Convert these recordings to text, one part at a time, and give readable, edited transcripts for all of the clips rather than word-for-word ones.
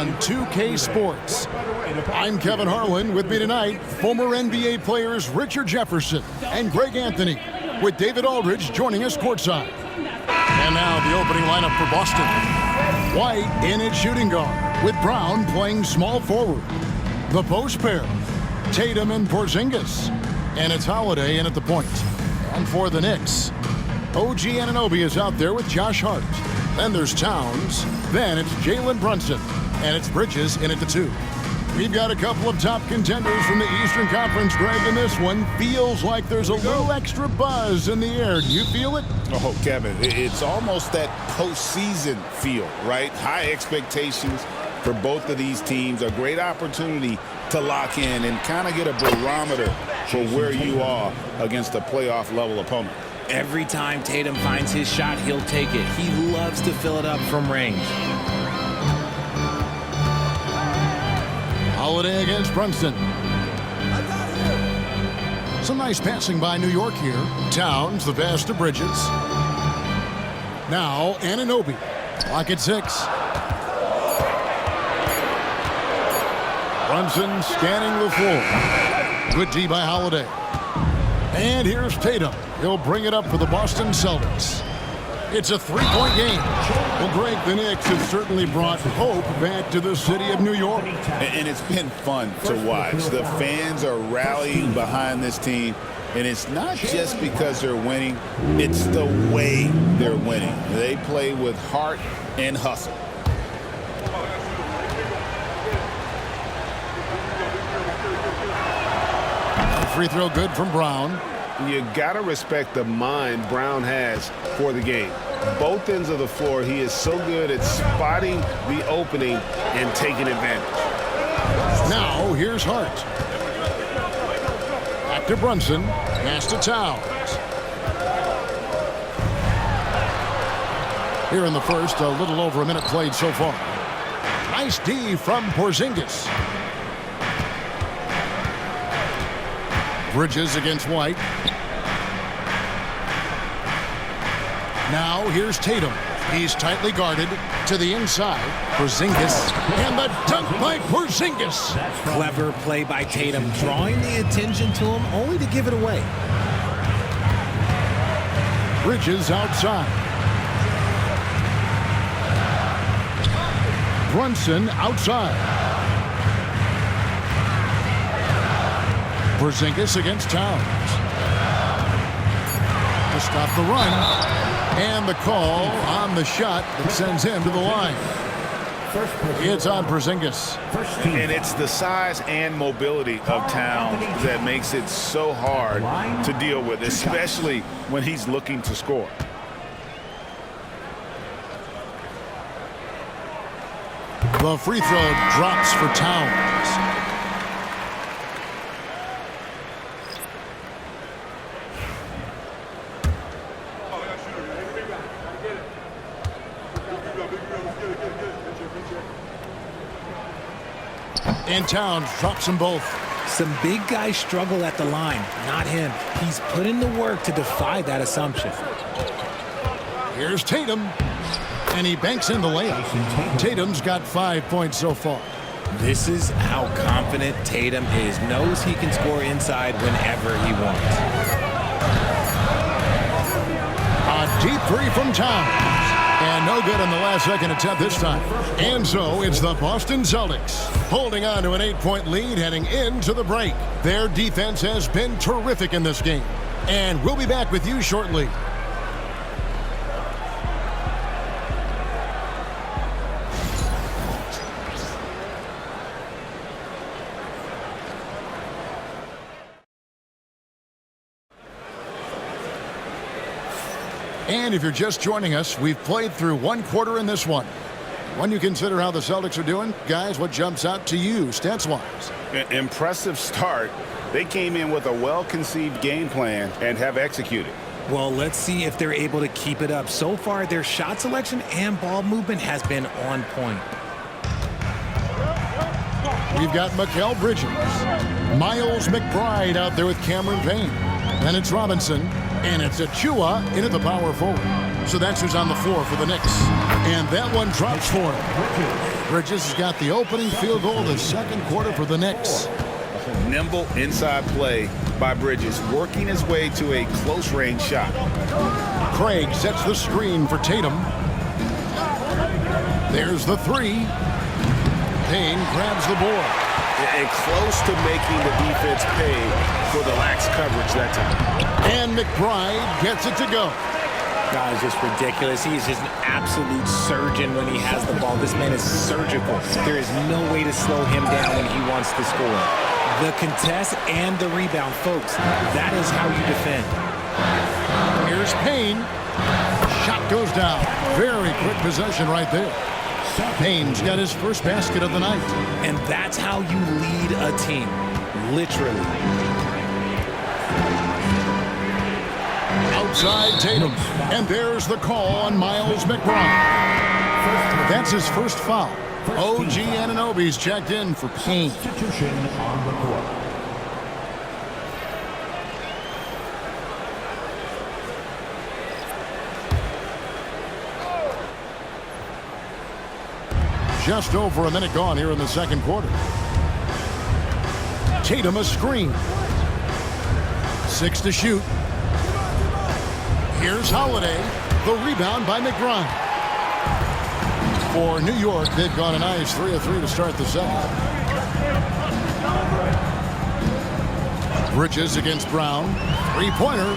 on 2K Sports. I'm Kevin Harlan. With me tonight, former NBA players Richard Jefferson and Greg Anthony, with David Aldridge joining us courtside. And now the opening lineup for Boston. White in at shooting guard, with Brown playing small forward. The post pair, Tatum and Porzingis. And it's Holiday in at the point. And for the Knicks, OG Anunoby is out there with Josh Hart. Then there's Towns. Then it's Jalen Brunson. And it's Bridges in at the 2. We've got a couple of top contenders from the Eastern Conference, Greg, and this one feels like there's a little extra buzz in the air. Do you feel it? Oh, Kevin, it's almost that postseason feel, right? High expectations for both of these teams. A great opportunity to lock in and kind of get a barometer for where you are against a playoff-level opponent. Every time Tatum finds his shot, he'll take it. He loves to fill it up from range. Holiday against Brunson. Some nice passing by New York here. Towns, the pass to Bridges. Now, Anunoby. Clock at 6. Brunson scanning the floor. Good D by Holiday. And here's Tatum. He'll bring it up for the Boston Celtics. It's a 3-point game. Well, Greg, the Knicks have certainly brought hope back to the city of New York. And it's been fun to watch. The fans are rallying behind this team. And it's not just because they're winning. It's the way they're winning. They play with heart and hustle. Free throw good from Brown. You got to respect the mind Brown has for the game. Both ends of the floor, he is so good at spotting the opening and taking advantage. Now, here's Hart. Back to Brunson. Pass to Towns. Here in the first, a little over a minute played so far. Nice D from Porzingis. Bridges against White. Now here's Tatum. He's tightly guarded to the inside. Porzingis. And the dunk by Porzingis. Clever play by Tatum, drawing the attention to him only to give it away. Bridges outside. Brunson outside. Porzingis against Towns. To stop the run. And the call on the shot that sends him to the line. It's on Porzingis. And it's the size and mobility of Towns that makes it so hard to deal with, especially when he's looking to score. The free throw drops for Towns. And Towns drops them both. Some big guys struggle at the line, not him. He's put in the work to defy that assumption. Here's Tatum. And he banks in the layup. Tatum's got 5 points so far. This is how confident Tatum is. Knows he can score inside whenever he wants. A deep three from Towns. And no good on the last second attempt this time. And so it's the Boston Celtics holding on to an 8-point lead heading into the break. Their defense has been terrific in this game. And we'll be back with you shortly. And if you're just joining us, we've played through one quarter in this one. When you consider how the Celtics are doing, guys, what jumps out to you, stats-wise? Impressive start. They came in with a well-conceived game plan and have executed. Well, let's see if they're able to keep it up. So far, their shot selection and ball movement has been on point. We've got Mikal Bridges. Miles McBride out there with Cameron Payne. Then it's Robinson. And it's Achua into the power forward. So that's who's on the floor for the Knicks. And that one drops for him. Bridges has got the opening field goal of the second quarter for the Knicks. Nimble inside play by Bridges, working his way to a close-range shot. Craig sets the screen for Tatum. There's the three. Payne grabs the board. And close to making the defense pay for the lax coverage that time. And McBride gets it to go. Guys, just ridiculous. He is just an absolute surgeon when he has the ball. This man is surgical. There is no way to slow him down when he wants to score. The contest and the rebound, folks. That is how you defend. Here's Payne. Shot goes down. Very quick possession right there. Payne's got his first basket of the night. And that's how you lead a team. Literally. Outside Tatum. And there's the call on Miles McBride. That's his first foul. OG Anunoby's checked in for Payne. Substitution on the court. Just over a minute gone here in the second quarter. Tatum a screen. 6 to shoot. Here's Holiday. The rebound by McBride. For New York, they've gone a nice 3 of 3 to start the second. Bridges against Brown. Three-pointer.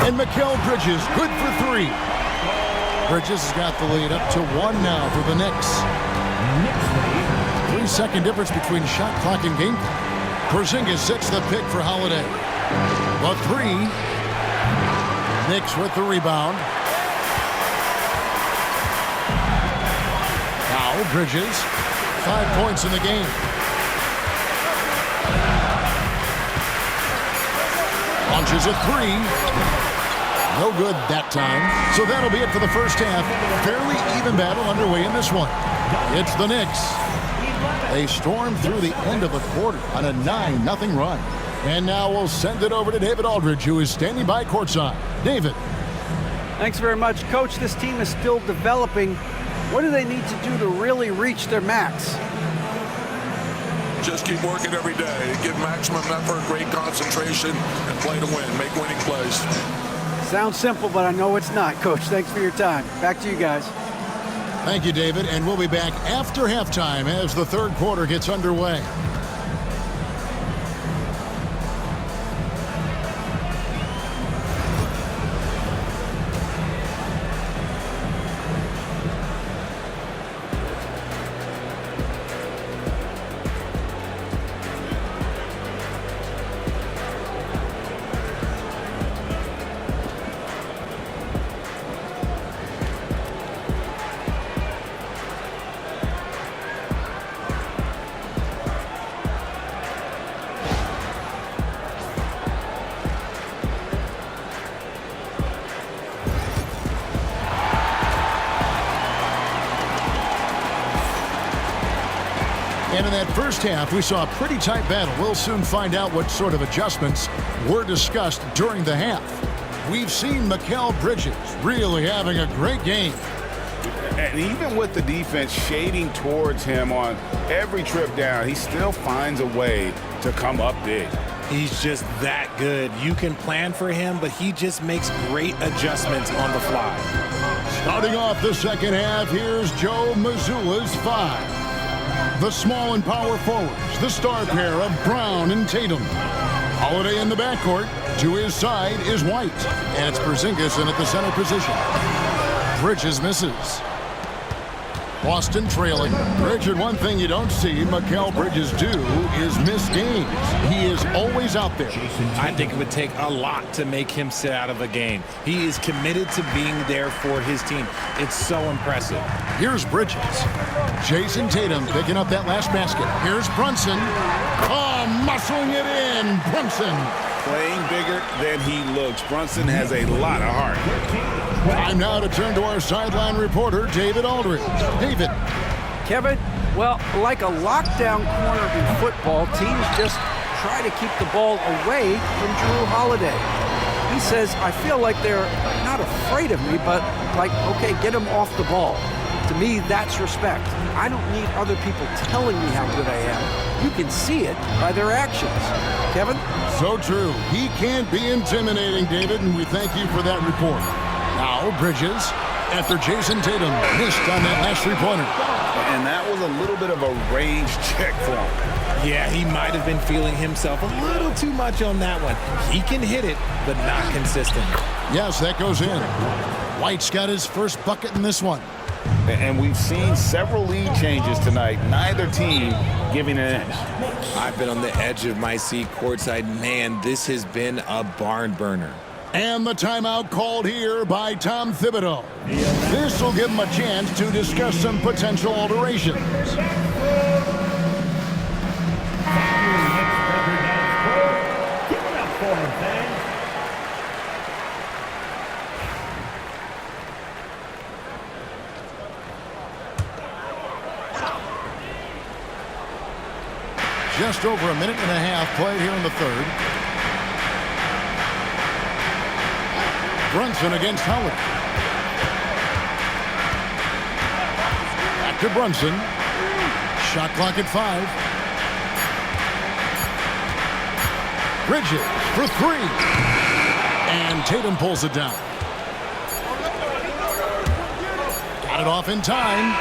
And Mikal Bridges, good for 3. Bridges has got the lead up to 1 now for the Knicks. 3-second difference between shot clock and game. Porzingis sets the pick for Holiday. The 3. Knicks with the rebound. Now Bridges. 5 points in the game. Launches a 3. No good that time. So that'll be it for the first half. Fairly even battle underway in this one. It's the Knicks. They storm through the end of the quarter on a 9-0 run. And now we'll send it over to David Aldridge, who is standing by courtside. David. Thanks very much, Coach. This team is still developing. What do they need to do to really reach their max? Just keep working every day. Give maximum effort, great concentration, and play to win. Make winning plays. Sounds simple, but I know it's not, Coach. Thanks for your time. Back to you guys. Thank you, David. And we'll be back after halftime as the third quarter gets underway. And in that first half, we saw a pretty tight battle. We'll soon find out what sort of adjustments were discussed during the half. We've seen Mikal Bridges really having a great game. And even with the defense shading towards him on every trip down, he still finds a way to come up big. He's just that good. You can plan for him, but he just makes great adjustments on the fly. Starting off the second half, here's Joe Mazzulla's 5. The small and power forwards, the star pair of Brown and Tatum. Holiday in the backcourt. To his side is White. And it's Porzingis in at the center position. Bridges misses. Boston trailing. Richard, one thing you don't see Mikal Bridges do is miss games. He is always out there. I think it would take a lot to make him sit out of a game. He is committed to being there for his team. It's so impressive. Here's Bridges. Jason Tatum picking up that last basket. Here's Brunson. Oh, muscling it in. Brunson. Playing bigger than he looks. Brunson has a lot of heart. Time now to turn to our sideline reporter, David Aldridge. David. Kevin, well, like a lockdown corner in football, teams just try to keep the ball away from Drew Holiday. He says, I feel like they're not afraid of me, but like, okay, get him off the ball. To me, that's respect. I don't need other people telling me how good I am. You can see it by their actions. Kevin? So true. He can't be intimidating, David, and we thank you for that report. Now, Bridges, after Jason Tatum missed on that last three-pointer. And that was a little bit of a range check for him. Yeah, he might have been feeling himself a little too much on that one. He can hit it, but not consistent. Yes, that goes in. White's got his first bucket in this one. And we've seen several lead changes tonight. Neither team giving an edge. I've been on the edge of my seat courtside. Man, this has been a barn burner. And the timeout called here by Tom Thibodeau. This will give him a chance to discuss some potential alterations. Just over a minute and a half played here in the third. Brunson against Howard. Back to Brunson. Shot clock at 5. Bridges for 3. And Tatum pulls it down. Got it off in time.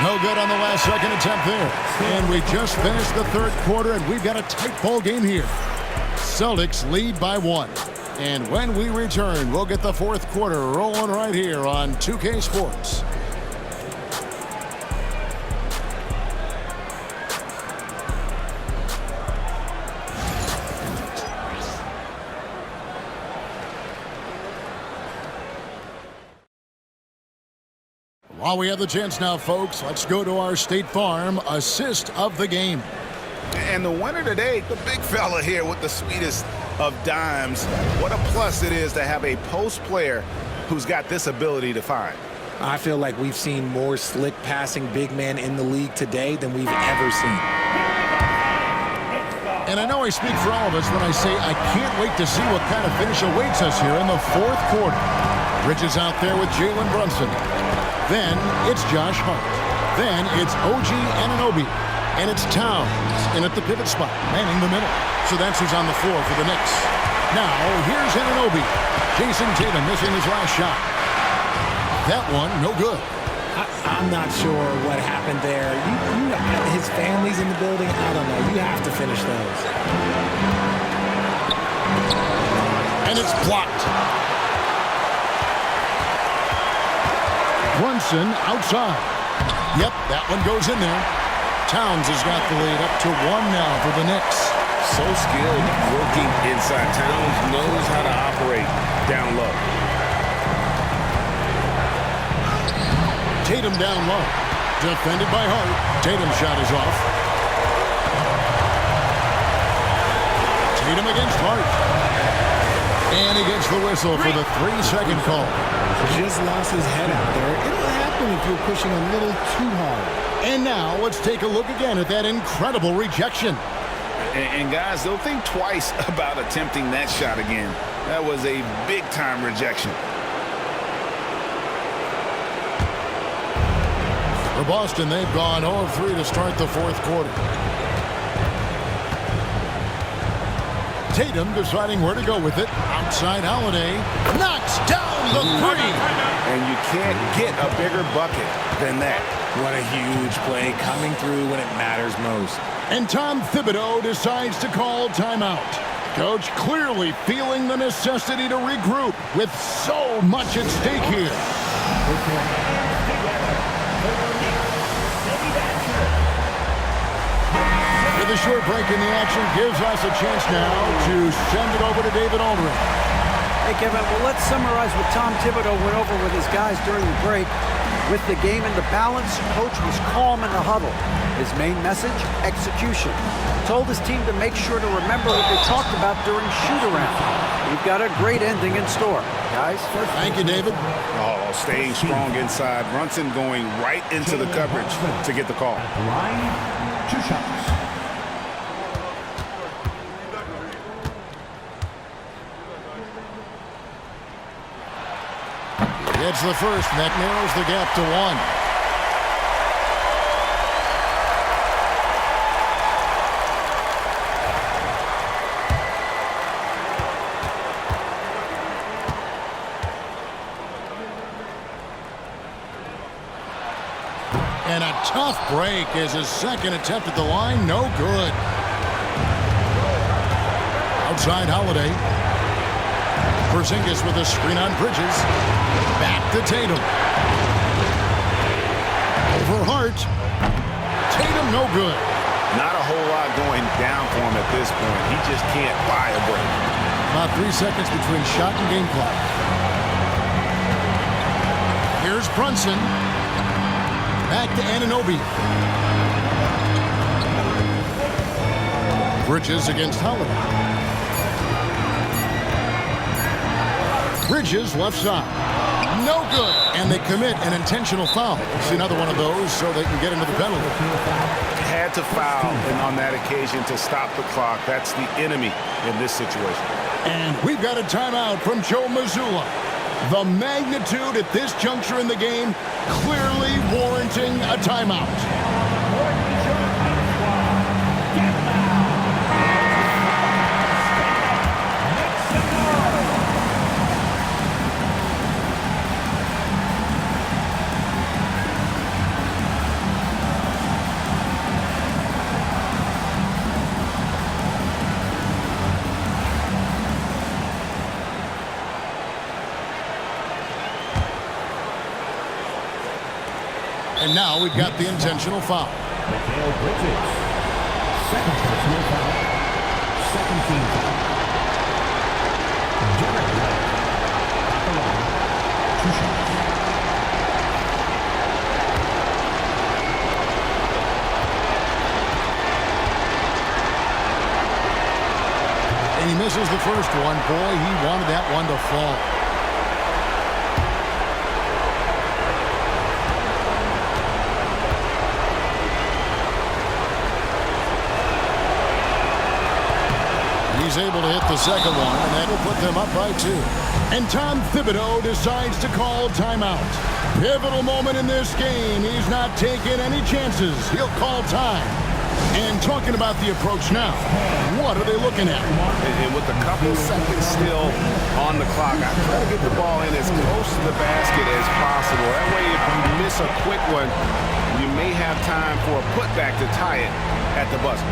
No good on the last second attempt there. And we just finished the third quarter, and we've got a tight ball game here. Celtics lead by 1. And when we return, we'll get the fourth quarter rolling right here on 2K Sports. While we have the chance now, folks, let's go to our State Farm assist of the game. And the winner today, the big fella here with the sweetest of dimes. What a plus it is to have a post player who's got this ability to find. I feel like we've seen more slick passing big men in the league today than we've ever seen. And I know I speak for all of us when I say I can't wait to see what kind of finish awaits us here in the fourth quarter. Bridges out there with Jalen Brunson. Then it's Josh Hart. Then it's OG Anunoby. And it's Towns in at the pivot spot, manning the middle. So that's who's on the floor for the Knicks. Now, here's Anunoby. Jason Tatum missing his last shot. That one, no good. I'm not sure what happened there. His family's in the building. I don't know. You have to finish those. And it's blocked. Brunson outside. Yep, that one goes in there. Towns has got the lead up to 1 now for the Knicks. So skilled working inside. Towns knows how to operate down low. Tatum down low. Defended by Hart. Tatum's shot is off. Tatum against Hart. And he gets the whistle for the 3-second call. Just lost his head out there. It'll happen if you're pushing a little too hard. And now let's take a look again at that incredible rejection. And guys, they'll think twice about attempting that shot again. That was a big-time rejection. For Boston, they've gone 0 of 3 to start the fourth quarter. Tatum deciding where to go with it. Outside Holiday. Knocks down the 3. And you can't get a bigger bucket than that. What a huge play coming through when it matters most. And Tom Thibodeau decides to call timeout. Coach clearly feeling the necessity to regroup with so much at stake here. With a short break in the action gives us a chance now to send it over to David Aldridge. Hey, Kevin, well, let's summarize what Tom Thibodeau went over with his guys during the break. With the game in the balance, coach was calm in the huddle. His main message, execution. Told his team to make sure to remember what they talked about during shoot-around. We've got a great ending in store. Guys? Thank you, David. Oh, staying strong inside. Brunson going right into the coverage to get the call. Line, 2 shots. Gets the first, and that narrows the gap to 1. Tough break as his second attempt at the line. No good. Outside Holiday. Porzingis with a screen on Bridges. Back to Tatum. Over Hart. Tatum no good. Not a whole lot going down for him at this point. He just can't buy a break. About 3 seconds between shot and game clock. Here's Brunson. Back to Anunoby. Bridges against Holiday. Bridges left side. No good. And they commit an intentional foul. See another one of those so they can get into the penalty. Had to foul and on that occasion to stop the clock. That's the enemy in this situation. And we've got a timeout from Joe Mazzulla. The magnitude at this juncture in the game clearly warranting a timeout. And now we've got the intentional foul. Mikal Bridges. Second personal foul. Second team foul. Derek White. Abonnant. 2 shots. And he misses the first one. Boy, he wanted that one to fall. He's able to hit the second one, and that will put them up by 2. And Tom Thibodeau decides to call timeout. Pivotal moment in this game. He's not taking any chances. He'll call time. And talking about the approach now, what are they looking at? And with a couple seconds still on the clock, I try to get the ball in as close to the basket as possible. That way, if you miss a quick one, you may have time for a putback to tie it at the buzzer.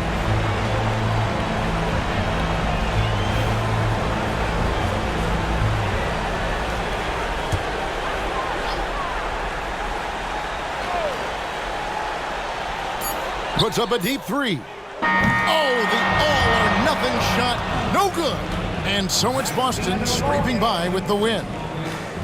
Puts up a deep 3. Oh, the all-or-nothing shot. No good. And so it's Boston scraping by with the win.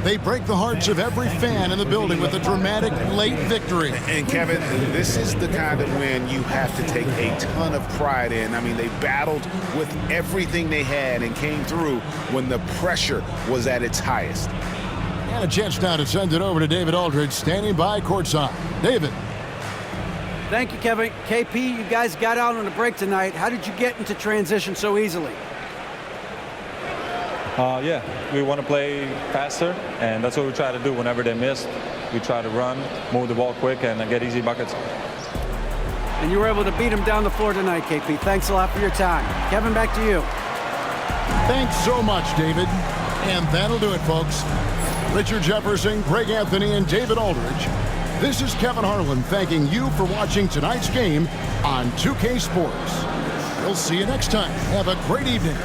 They break the hearts of every fan in the building with a dramatic late victory. And Kevin, this is the kind of win you have to take a ton of pride in. I mean, they battled with everything they had and came through when the pressure was at its highest. And a chance now to send it over to David Aldridge, standing by courtside. David. Thank you, Kevin. KP, you guys got out on a break tonight. How did you get into transition so easily? Yeah, we want to play faster, and that's what we try to do whenever they miss. We try to run, move the ball quick, and get easy buckets. And you were able to beat him down the floor tonight, KP. Thanks a lot for your time. Kevin, back to you. Thanks so much, David. And that'll do it, folks. Richard Jefferson, Greg Anthony, and David Aldridge. This is Kevin Harlan thanking you for watching tonight's game on 2K Sports. We'll see you next time. Have a great evening.